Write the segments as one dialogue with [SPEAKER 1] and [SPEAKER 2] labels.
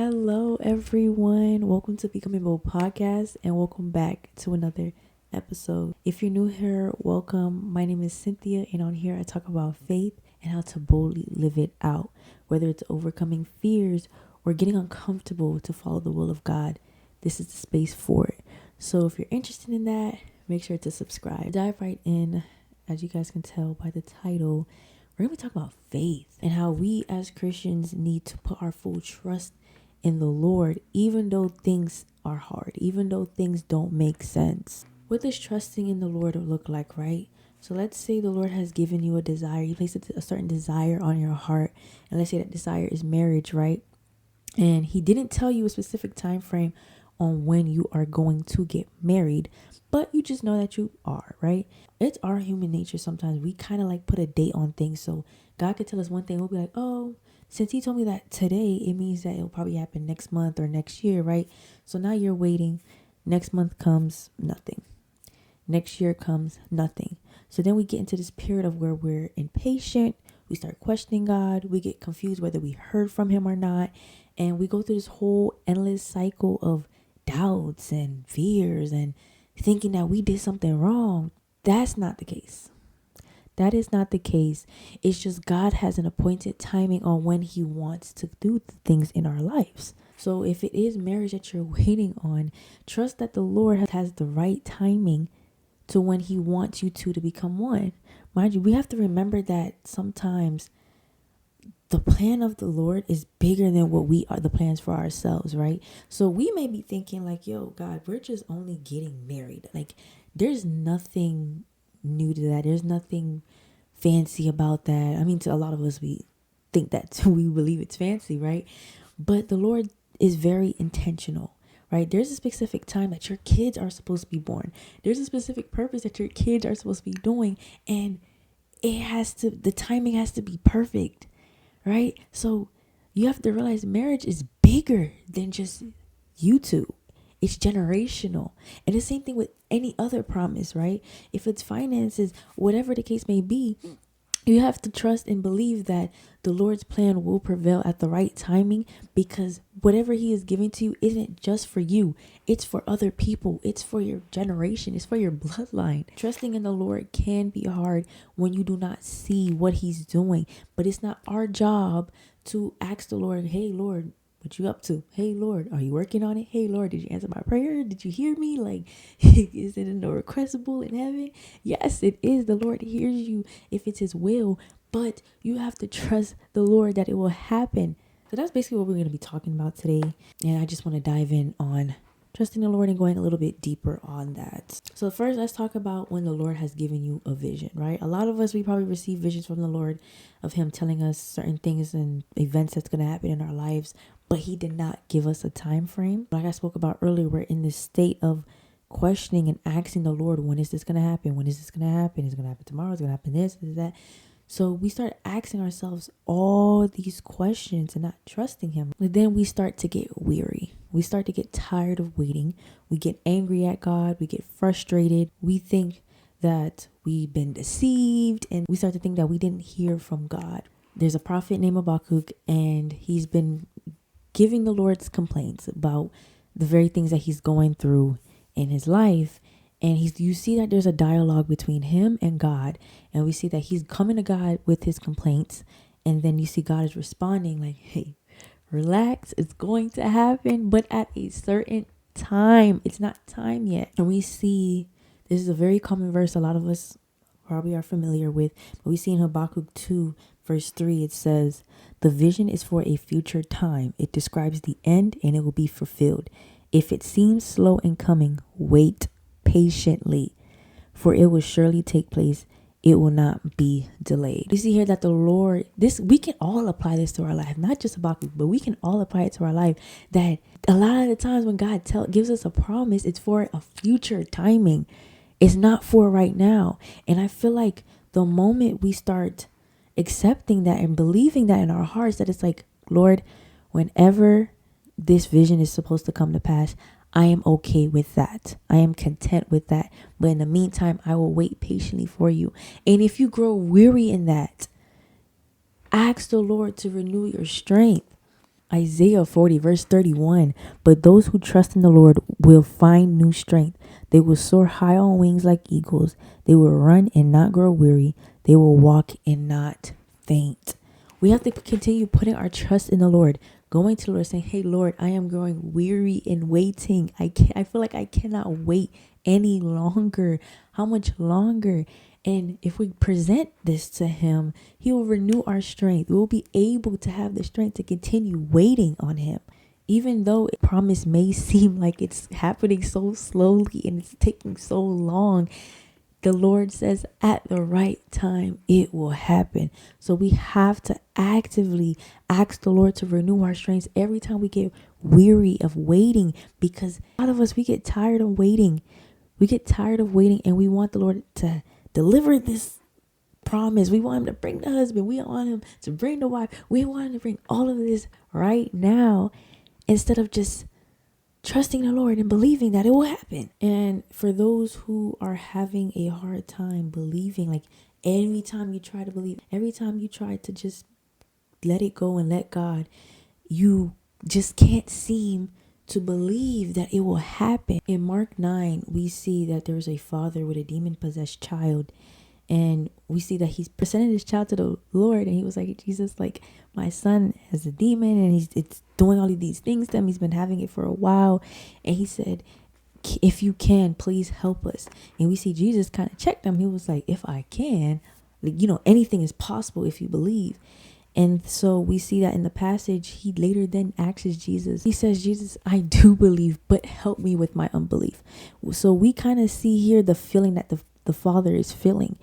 [SPEAKER 1] Hello, everyone. Welcome to Becoming Bold Podcast, and welcome back to another episode. If you're new here, welcome. My name is Cynthia, and on here I talk about faith and how to boldly live it out, whether it's overcoming fears or getting uncomfortable to follow the will of God. This is the space for it. So if you're interested in that, make sure to subscribe. Dive right in. As you guys can tell by the title, we're going to talk about faith and how we as Christians need to put our full trust in the Lord, even though things are hard, even though things don't make sense. What does trusting in the Lord look like, right? So let's say the Lord has given you a desire. He placed a certain desire on your heart. And let's say that desire is marriage, right? And he didn't tell you a specific time frame on when you are going to get married, but you just know that you are, right? It's our human nature. Sometimes we kind of like put a date on things. So God could tell us one thing. We'll be like, oh, since he told me that today, it means that it'll probably happen next month or next year, right? So now you're waiting. Next month comes, nothing. Next year comes, nothing. So then we get into this period of where we're impatient. We start questioning God. We get confused whether we heard from him or not. And we go through this whole endless cycle of doubts and fears and thinking that we did something wrong. That's not the case. That is not the case. It's just God has an appointed timing on when he wants to do things in our lives. So if it is marriage that you're waiting on, trust that the Lord has the right timing to when he wants you to become one. Mind you, we have to remember that sometimes the plan of the Lord is bigger than what we are, the plans for ourselves, right? So we may be thinking like, yo, God, we're just only getting married. Like, there's nothing new to that. There's nothing fancy about that. I mean, to a lot of us, we think that we believe it's fancy, right? But the Lord is very intentional, right? There's a specific time that your kids are supposed to be born. There's a specific purpose that your kids are supposed to be doing. And the timing has to be perfect, right? So you have to realize marriage is bigger than just you two. It's generational. And the same thing with any other promise, right? If it's finances, whatever the case may be, you have to trust and believe that the Lord's plan will prevail at the right timing, because whatever he is giving to you isn't just for you. It's for other people. It's for your generation. It's for your bloodline. Trusting in the Lord can be hard when you do not see what he's doing, but it's not our job to ask the Lord, hey, Lord, what you up to? Hey, Lord, are you working on it? Hey, Lord, did you answer my prayer? Did you hear me? Like, is it in the requestable in heaven? Yes, it is. The Lord hears you if it's his will, but you have to trust the Lord that it will happen. So that's basically what we're going to be talking about today. And I just want to dive in on trusting the Lord and going a little bit deeper on that. So first, let's talk about when the Lord has given you a vision, right? A lot of us, we probably receive visions from the Lord of him telling us certain things and events that's going to happen in our lives, but he did not give us a time frame. Like I spoke about earlier, we're in this state of questioning and asking the Lord, when is this going to happen? When is this going to happen? Is it going to happen tomorrow? Is it going to happen this? Is that? So we start asking ourselves all these questions and not trusting him. And then we start to get weary. We start to get tired of waiting. We get angry at God. We get frustrated. We think that we've been deceived, and we start to think that we didn't hear from God. There's a prophet named Habakkuk, and he's been giving the Lord's complaints about the very things that he's going through in his life. And you see that there's a dialogue between him and God. And we see that he's coming to God with his complaints. And then you see God is responding like, hey, relax. It's going to happen, but at a certain time. It's not time yet. And we see, this is a very common verse a lot of us probably are familiar with. But we see in Habakkuk 2, verse 3, it says, the vision is for a future time. It describes the end and it will be fulfilled. If it seems slow in coming, wait patiently, for it will surely take place. It will not be delayed. You see here that the Lord, we can all apply this to our life, not just Habakkuk, but we can all apply it to our life. That a lot of the times when God gives us a promise, it's for a future timing. It's not for right now. And I feel like the moment we start accepting that and believing that in our hearts, that it's like, Lord, whenever this vision is supposed to come to pass, I am okay with that. I am content with that. But in the meantime, I will wait patiently for you. And if you grow weary in that, ask the Lord to renew your strength. Isaiah 40 verse 31. But those who trust in the Lord will find new strength. They will soar high on wings like eagles. They will run and not grow weary. They will walk and not faint. We have to continue putting our trust in the Lord, going to the Lord saying, hey Lord, I am growing weary in waiting. I feel like I cannot wait any longer. How much longer? And if we present this to him, he will renew our strength. We will be able to have the strength to continue waiting on him. Even though a promise may seem like it's happening so slowly and it's taking so long, the Lord says at the right time, it will happen. So we have to actively ask the Lord to renew our strengths every time we get weary of waiting, because a lot of us, we get tired of waiting. We get tired of waiting and we want the Lord to deliver this promise. We want him to bring the husband. We want him to bring the wife. We want him to bring all of this right now, instead of just trusting the Lord and believing that it will happen. And for those who are having a hard time believing, like every time you try to believe, every time you try to just let it go and let God, you just can't seem to believe that it will happen. In Mark 9, we see that there's a father with a demon-possessed child. And we see that he's presented his child to the Lord. And he was like, Jesus, like, my son has a demon and it's doing all of these things to him. He's been having it for a while. And he said, if you can, please help us. And we see Jesus kind of checked him. He was like, if I can, like, anything is possible if you believe. And so we see that in the passage, he later then asks Jesus, he says, Jesus, I do believe, but help me with my unbelief. So we kind of see here the feeling that the father is feeling,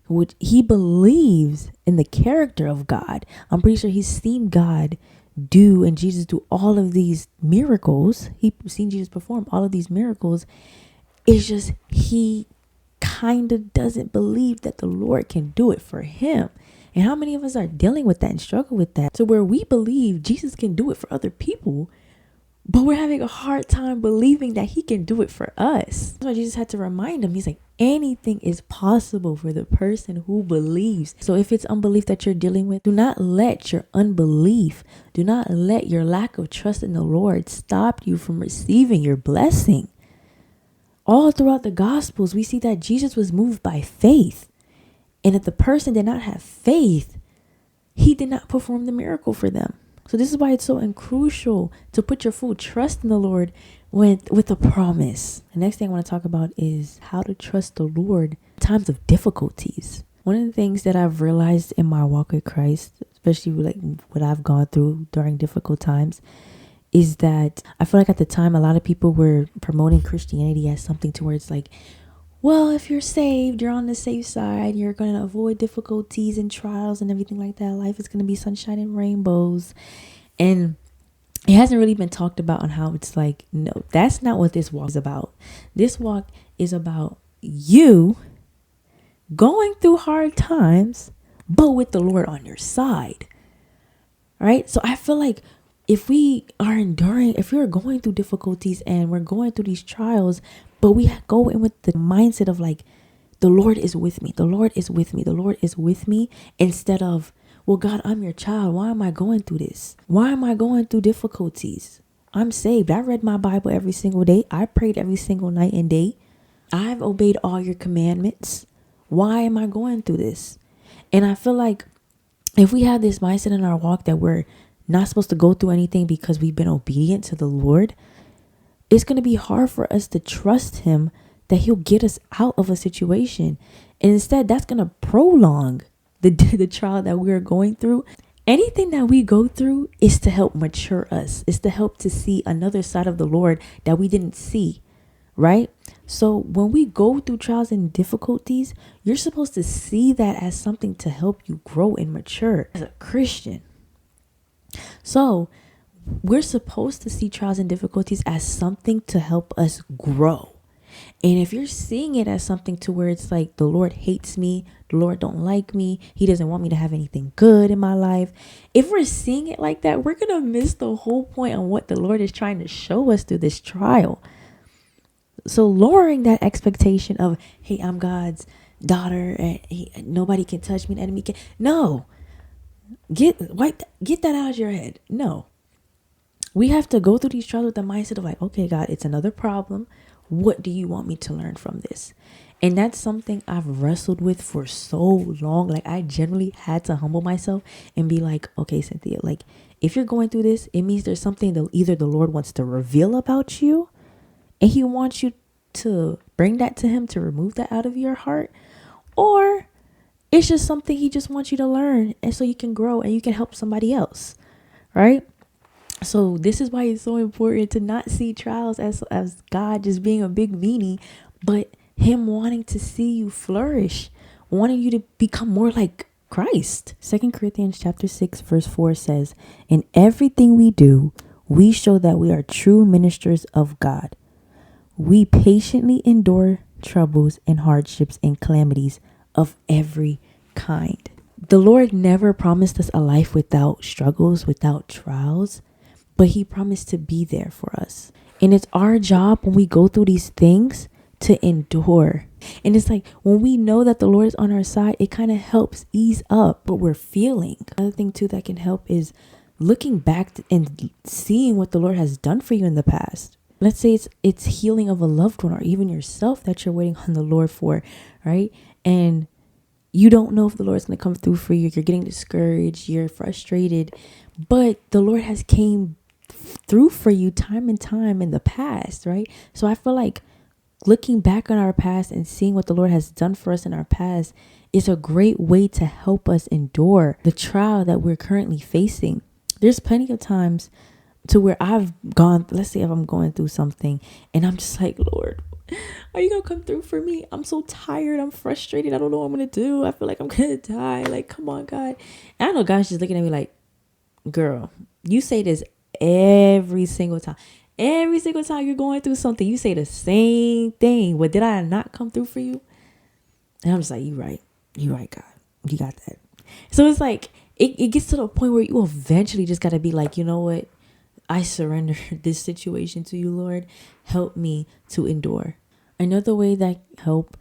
[SPEAKER 1] which he believes in the character of God. I'm pretty sure he's seen God do and Jesus do all of these miracles. He's seen Jesus perform all of these miracles. It's just he kind of doesn't believe that the Lord can do it for him. And how many of us are dealing with that and struggle with that? So where we believe Jesus can do it for other people, but we're having a hard time believing that he can do it for us. That's why Jesus had to remind him. He's like, anything is possible for the person who believes. So if it's unbelief that you're dealing with, do not let your unbelief, do not let your lack of trust in the Lord stop you from receiving your blessing. All throughout the Gospels, we see that Jesus was moved by faith. And if the person did not have faith, he did not perform the miracle for them. So this is why it's so crucial to put your full trust in the Lord with a promise. The next thing I want to talk about is how to trust the Lord in times of difficulties. One of the things that I've realized in my walk with Christ, especially like what I've gone through during difficult times, is that I feel like at the time, a lot of people were promoting Christianity as something to where it's like, well, if you're saved, you're on the safe side, you're going to avoid difficulties and trials and everything like that. Life is going to be sunshine and rainbows. And it hasn't really been talked about on how it's like, no, that's not what this walk is about. This walk is about you going through hard times, but with the Lord on your side. Right? So I feel like if we are going through difficulties and we're going through these trials, but we go in with the mindset of like, the Lord is with me. The Lord is with me. The Lord is with me. Instead of, well, God, I'm your child. Why am I going through this? Why am I going through difficulties? I'm saved. I read my Bible every single day. I prayed every single night and day. I've obeyed all your commandments. Why am I going through this? And I feel like if we have this mindset in our walk that we're not supposed to go through anything because we've been obedient to the Lord, it's going to be hard for us to trust him that he'll get us out of a situation. And instead, that's going to prolong the trial that we're going through. Anything that we go through is to help mature us. It's to help to see another side of the Lord that we didn't see, right? So when we go through trials and difficulties, you're supposed to see that as something to help you grow and mature as a Christian. So we're supposed to see trials and difficulties as something to help us grow. And if you're seeing it as something to where it's like, the Lord hates me, the Lord don't like me, he doesn't want me to have anything good in my life. If we're seeing it like that, we're going to miss the whole point on what the Lord is trying to show us through this trial. So lowering that expectation of, hey, I'm God's daughter and nobody can touch me, the enemy can. No, get that out of your head. No. we have to go through these trials with the mindset of like, okay, God, it's another problem. What do you want me to learn from this? And that's something I've wrestled with for so long. Like, I generally had to humble myself and be like, okay, Cynthia, like, if you're going through this, it means there's something that either the Lord wants to reveal about you and he wants you to bring that to him to remove that out of your heart, or it's just something he just wants you to learn and so you can grow and you can help somebody else, right? So this is why it's so important to not see trials as God just being a big meanie, but him wanting to see you flourish, wanting you to become more like Christ. 2 Corinthians chapter 6 verse 4 says, in everything we do, we show that we are true ministers of God. We patiently endure troubles and hardships and calamities of every kind. The Lord never promised us a life without struggles, without trials, but he promised to be there for us. And it's our job when we go through these things to endure. And it's like when we know that the Lord is on our side, it kind of helps ease up what we're feeling. Another thing too that can help is looking back and seeing what the Lord has done for you in the past. Let's say it's healing of a loved one or even yourself that you're waiting on the Lord for, right? And you don't know if the Lord's going to come through for you. You're getting discouraged. You're frustrated. But the Lord has came through for you time and time in the past, right? So I feel like looking back on our past and seeing what the Lord has done for us in our past is a great way to help us endure the trial that we're currently facing. There's plenty of times to where I've gone, let's say if I'm going through something and I'm just like, Lord, are you gonna come through for me? I'm so tired. I'm frustrated. I don't know what I'm gonna do. I feel like I'm gonna die. Like, come on, God. And I know God's just looking at me like, girl, you say this every single time. Every single time you're going through something, you say the same thing. But did I not come through for you? And I'm just like, you're right. You're right, God. You got that. So it's like, it gets to the point where you eventually just got to be like, you know what? I surrender this situation to you, Lord. Help me to endure. Another way that help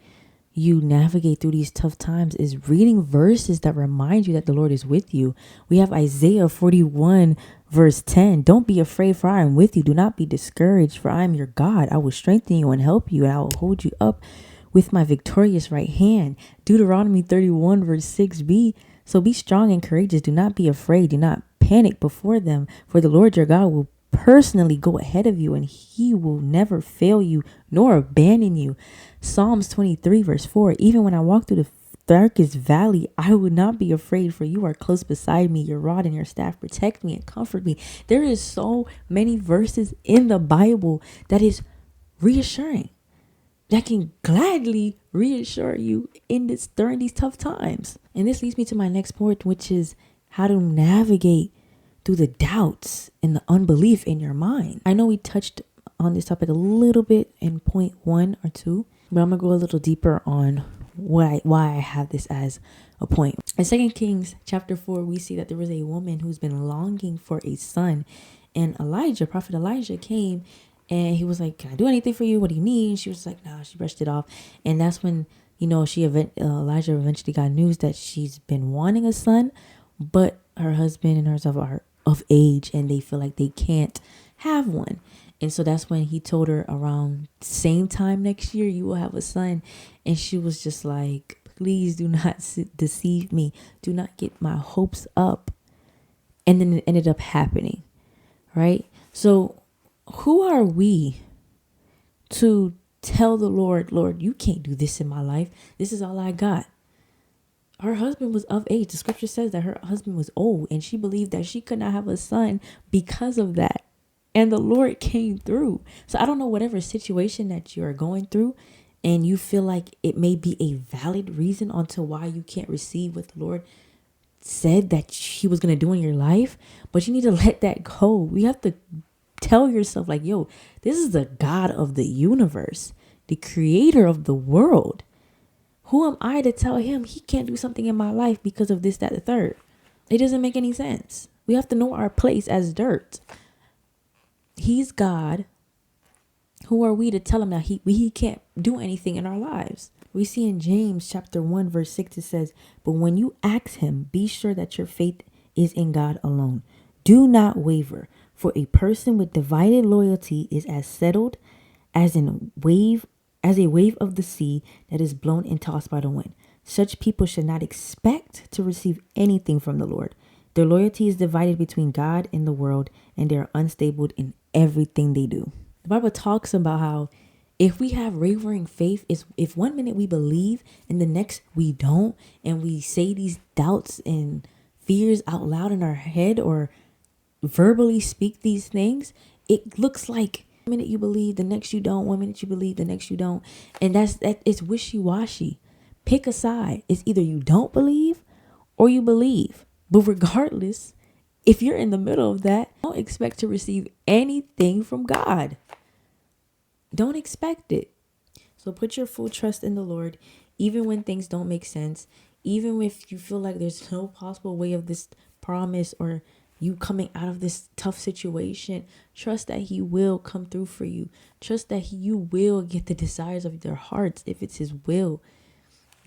[SPEAKER 1] you navigate through these tough times is reading verses that remind you that the Lord is with you. We have Isaiah 41 verse 10. Don't be afraid, for I am with you. Do not be discouraged, for I am your God. I will strengthen you and help you, and I will hold you up with my victorious right hand. Deuteronomy 31 verse 6b. So be strong and courageous. Do not be afraid. Do not panic before them, for the Lord your God will personally go ahead of you, and he will never fail you nor abandon you. Psalms 23 verse 4. Even when I walk through the darkest valley, I would not be afraid, for you are close beside me. Your rod and your staff protect me and comfort me. There is so many verses in the Bible that is reassuring, that can gladly reassure you during these tough times. And this leads me to my next point, which is how to navigate through the doubts and the unbelief in your mind. I know we touched on this topic a little bit in point 1 or 2, but I'm gonna go a little deeper on why I have this as a point. In 2 Kings chapter 4, we see that there was a woman who's been longing for a son, and Prophet Elijah came, and he was like, "Can I do anything for you? What do you need?" And she was like, "No." She brushed it off, and that's when Elijah eventually got news that she's been wanting a son, but her husband and herself are of age, and they feel like they can't have one. And so that's when he told her, around same time next year, you will have a son. And she was just like, please do not deceive me. Do not get my hopes up. And then it ended up happening, right? So who are we to tell the Lord, Lord, you can't do this in my life. This is all I got. Her husband was of age. The scripture says that her husband was old, and she believed that she could not have a son because of that. And the Lord came through. So I don't know, whatever situation that you are going through and you feel like it may be a valid reason onto why you can't receive what the Lord said that he was going to do in your life, but you need to let that go. You have to tell yourself like, yo, this is the God of the universe, the creator of the world. Who am I to tell him he can't do something in my life because of this, that, the third? It doesn't make any sense. We have to know our place as dirt. He's God. Who are we to tell him that he can't do anything in our lives? We see in James chapter 1 verse 6, it says, but when you ask him, be sure that your faith is in God alone. Do not waver, For a person with divided loyalty is as settled as as a wave of the sea that is blown and tossed by the wind. Such people should not expect to receive anything from the Lord. Their loyalty is divided between God and the world, and they are unstable in everything they do. The Bible talks about how if we have wavering faith, is if one minute we believe and the next we don't, and we say these doubts and fears out loud in our head or verbally speak these things, it looks like 1 minute you believe, the next you don't. 1 minute you believe, the next you don't. And it's wishy-washy. Pick a side. It's either you don't believe or you believe. But regardless, if you're in the middle of that, don't expect to receive anything from God. Don't expect it. So put your full trust in the Lord, even when things don't make sense, even if you feel like there's no possible way of this promise or you coming out of this tough situation. Trust that he will come through for you. Trust that you will get the desires of your hearts if it's his will.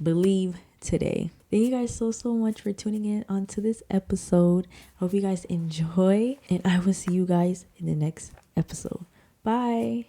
[SPEAKER 1] Believe today. Thank you guys so much for tuning in onto this episode. Hope you guys enjoy, and I will see you guys in the next episode. Bye.